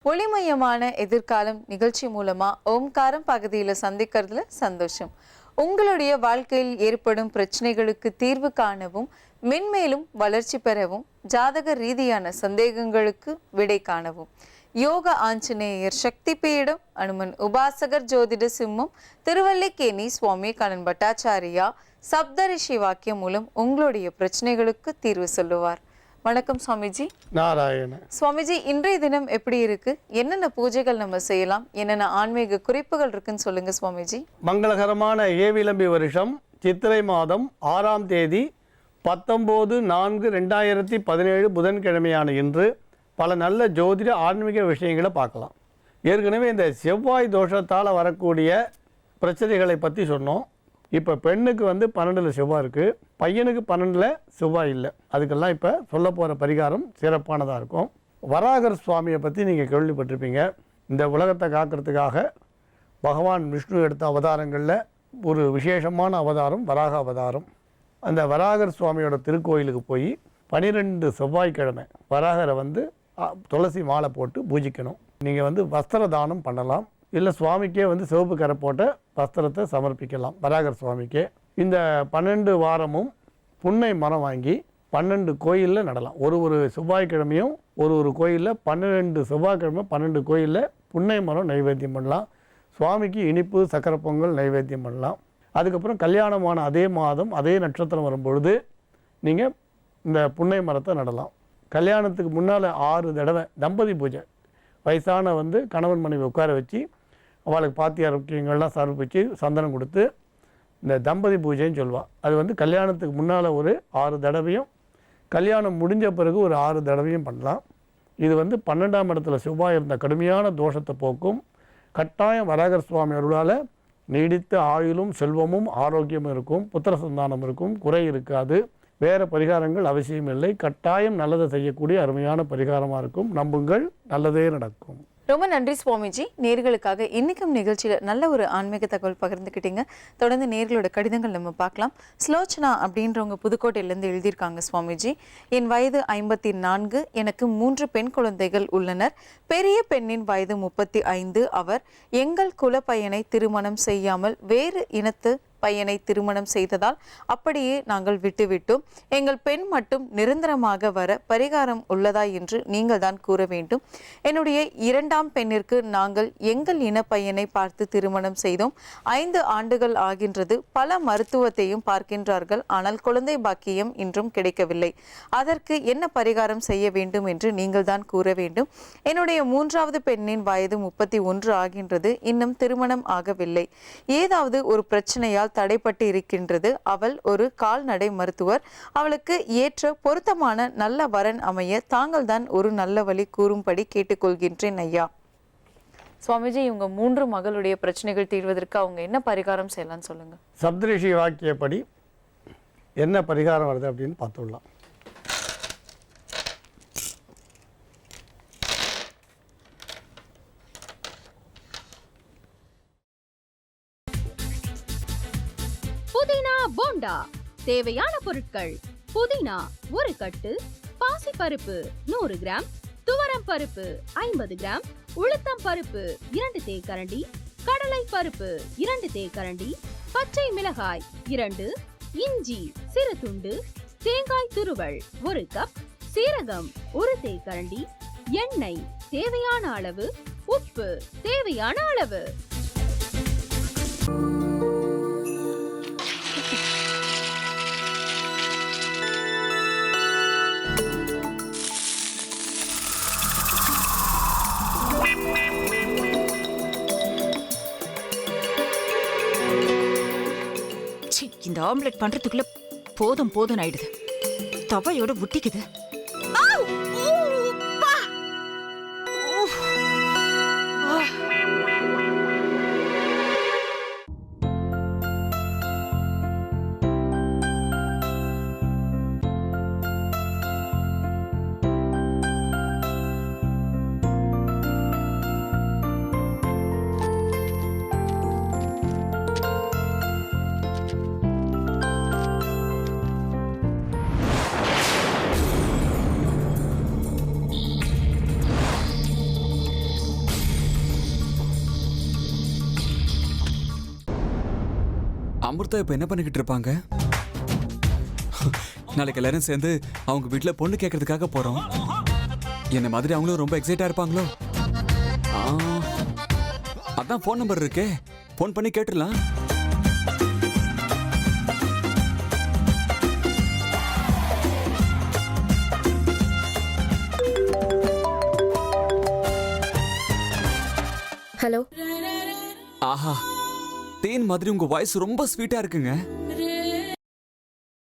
ஒளிமயமான எதிர்காலம் நிகழ்ச்சி மூலமா ஓம்காரம் பகுதியில சந்திக்கிறதுல சந்தோஷம். உங்களுடைய வாழ்க்கையில் ஏற்படும் பிரச்சனைகளுக்கு தீர்வு காணவும் மென்மேலும் வளர்ச்சி பெறவும் ஜாதக ரீதியான சந்தேகங்களுக்கு விடை காணவும் யோக ஆஞ்சநேயர் சக்தி பீடம் அனுமன் உபாசகர் ஜோதிட சிம்மம் திருவல்லிக்கேணி சுவாமி கண்ணன் பட்டாச்சாரியா சப்தரிஷி வாக்கியம் மூலம் உங்களுடைய பிரச்சனைகளுக்கு தீர்வு சொல்லுவார். வணக்கம் சுவாமிஜி. நாராயண. சுவாமிஜி, இன்றைய தினம் எப்படி இருக்கு? என்னென்ன பூஜைகள் நம்ம செய்யலாம்? என்னென்ன ஆன்மீக குறிப்புகள் இருக்குன்னு சொல்லுங்க சுவாமிஜி. மங்களகரமான ஏவிளம்பி வருஷம் சித்திரை மாதம் 6ஆம் தேதி 19/4/2017 புதன்கிழமையான இன்று பல நல்ல ஜோதிட ஆன்மீக விஷயங்களை பார்க்கலாம். ஏற்கனவே இந்த செவ்வாய் தோஷத்தால் வரக்கூடிய பிரச்சனைகளை பற்றி சொன்னோம். இப்போ பெண்ணுக்கு 12ல் செவ்வாய் இருக்குது, பையனுக்கு 12ல் செவ்வாய் இல்லை. அதுக்கெல்லாம் இப்போ சொல்ல போகிற பரிகாரம் சிறப்பானதாக இருக்கும். வராகர் சுவாமியை பற்றி நீங்கள் கேள்விப்பட்டிருப்பீங்க. இந்த உலகத்தை காக்கிறதுக்காக பகவான் விஷ்ணு எடுத்த அவதாரங்களில் ஒரு விசேஷமான அவதாரம் வராக அவதாரம். அந்த வராகர் சுவாமியோட திருக்கோயிலுக்கு போய் 12 செவ்வாய்க்கிழமை வராகரை துளசி மாலை போட்டு பூஜிக்கணும். நீங்கள் வஸ்திர தானம் பண்ணலாம், இல்லை சுவாமிக்கே சிவப்பு கரை போட்ட வஸ்திரத்தை சமர்ப்பிக்கலாம் வராகர் சுவாமிக்கே. இந்த 12 வாரமும் புன்னை மரம் வாங்கி 12 கோயிலில் நடலாம். ஒரு செவ்வாய்க்கிழமையும் ஒரு கோயிலில் 12 செவ்வாய்க்கிழமை 12 கோயிலில் புன்னை மரம் நைவேத்தியம் பண்ணலாம். சுவாமிக்கு இனிப்பு சக்கரை பொங்கல் நைவேத்தியம் பண்ணலாம். அதுக்கப்புறம் கல்யாணமான அதே மாதம் அதே நட்சத்திரம் வரும்பொழுது நீங்கள் இந்த புன்னை மரத்தை நடலாம். கல்யாணத்துக்கு முன்னால் 6 தடவை தம்பதி பூஜை, வயசான கணவன் மனைவி உட்கார வச்சு அவளுக்கு பாத்தி ஆரோக்கியங்கள்லாம் சமர்ப்பித்து சந்தனம் கொடுத்து இந்த தம்பதி பூஜைன்னு சொல்லுவாள். அது கல்யாணத்துக்கு முன்னால் ஒரு 6 தடவையும் கல்யாணம் முடிஞ்ச பிறகு ஒரு 6 தடவையும் பண்ணலாம். இது 12ஆம் இடத்துல செவ்வாய் இருந்த கடுமையான தோஷத்தை போக்கும். கட்டாயம் வராகர் சுவாமி அருளால் நீடித்த ஆயுளும் செல்வமும் ஆரோக்கியமும் இருக்கும், புத்திர சந்தானம் இருக்கும், குறை இருக்காது. வேறு பரிகாரங்கள் அவசியம் இல்லை. கட்டாயம் நல்லதை செய்யக்கூடிய அருமையான பரிகாரமாக இருக்கும். நம்புங்கள், நல்லதே நடக்கும். ரொம்ப நன்றி சுவாமிஜி. நேர்களுக்காக இன்னைக்கும் நிகழ்ச்சியில் நல்ல ஒரு ஆன்மீக தகவல் பகிர்ந்துக்கிட்டீங்க. தொடர்ந்து நேர்களோட கடிதங்கள் நம்ம பார்க்கலாம். ஸ்லோச்சனா அப்படின்றவங்க புதுக்கோட்டையிலேருந்து எழுதியிருக்காங்க. சுவாமிஜி, என் வயது 54, எனக்கு 3 பெண் குழந்தைகள் உள்ளனர். பெரிய பெண்ணின் வயது 35. அவர் எங்கள் குல பையனை திருமணம் செய்யாமல் வேறு இனத்து பையனை திருமணம் செய்ததால் அப்படியே நாங்கள் விட்டுவிட்டோம். எங்கள் பெண் மட்டும் நிரந்தரமாக வர பரிகாரம் உள்ளதா என்று நீங்கள் தான் கூற வேண்டும். என்னுடைய 2ஆம் பெண்ணிற்கு நாங்கள் எங்கள் இன பையனை பார்த்து திருமணம் செய்தோம். 5 ஆண்டுகள் ஆகின்றது. பல மருத்துவத்தையும் பார்க்கின்றார்கள், ஆனால் குழந்தை பாக்கியம் இன்றும் கிடைக்கவில்லை. அதற்கு என்ன பரிகாரம் செய்ய வேண்டும் என்று நீங்கள் தான் கூற வேண்டும். என்னுடைய 3ஆவது பெண்ணின் வயது 31 ஆகின்றது. இன்னும் திருமணம் ஆகவில்லை. ஏதாவது ஒரு பிரச்சனையால் தடைப்பட்டு இருக்கின்றது. அவள் ஒரு கால்நடை மருத்துவர். அவளுக்கு ஏற்ற பொருத்தமான நல்ல வரன் அமைய தாங்கள் தான் ஒரு நல்ல வழி கூறும்படி கேட்டுக்கொள்கின்றேன் ஐயா. சுவாமிஜி, இவங்க 3 மகளுடைய பிரச்சனைகள் தீர்வதற்கு அவங்க என்ன பரிகாரம் செய்யலாம்னு சொல்லுங்க. சப்தரிஷி வாக்கியப்படி என்ன பரிகாரம் வருது அப்படின்னு பார்த்துடலாம். புதினா போண்டா தேவையான பொருட்கள்: புதினா 1 கட்டு, பாசிப்பருப்பு 100 கிராம், துவரம் பருப்பு 50 கிராம், உளுத்தம் பருப்பு 2 தேக்கரண்டி, கடலை பருப்பு 2 தேக்கரண்டி, பச்சை மிளகாய் 2, இஞ்சி சிறு துண்டு, தேங்காய் துருவல் 1 கப், சீரகம் 1 தேக்கரண்டி, எண்ணெய் தேவையான அளவு, உப்பு தேவையான அளவு. இந்த ஆம்லெட் பண்றதுக்குள்ள போதும் போதும் ஆயிடுது. தவையோட ஒட்டிக்குது. அமிர்தா இப்ப என்ன பண்ணிக்கிட்டு இருப்பாங்க? நாளைக்கு எல்லாரும் சேர்ந்து அவங்க வீட்டுல பொண்ணு கேட்கறதுக்காக போறோம். என்ன மாதிரி அவங்களும் ரொம்ப எக்ஸைட்டா இருப்பாங்களோ? ஆ, அதான் ஃபோன் நம்பர் இருக்கே, ஃபோன் பண்ணி கேட்டுடலாம். ஹலோ. ஆஹா, தேன் மாதிரி உங்க வாய்ஸ் ரொம்ப ஸ்வீட்டா இருக்குங்க.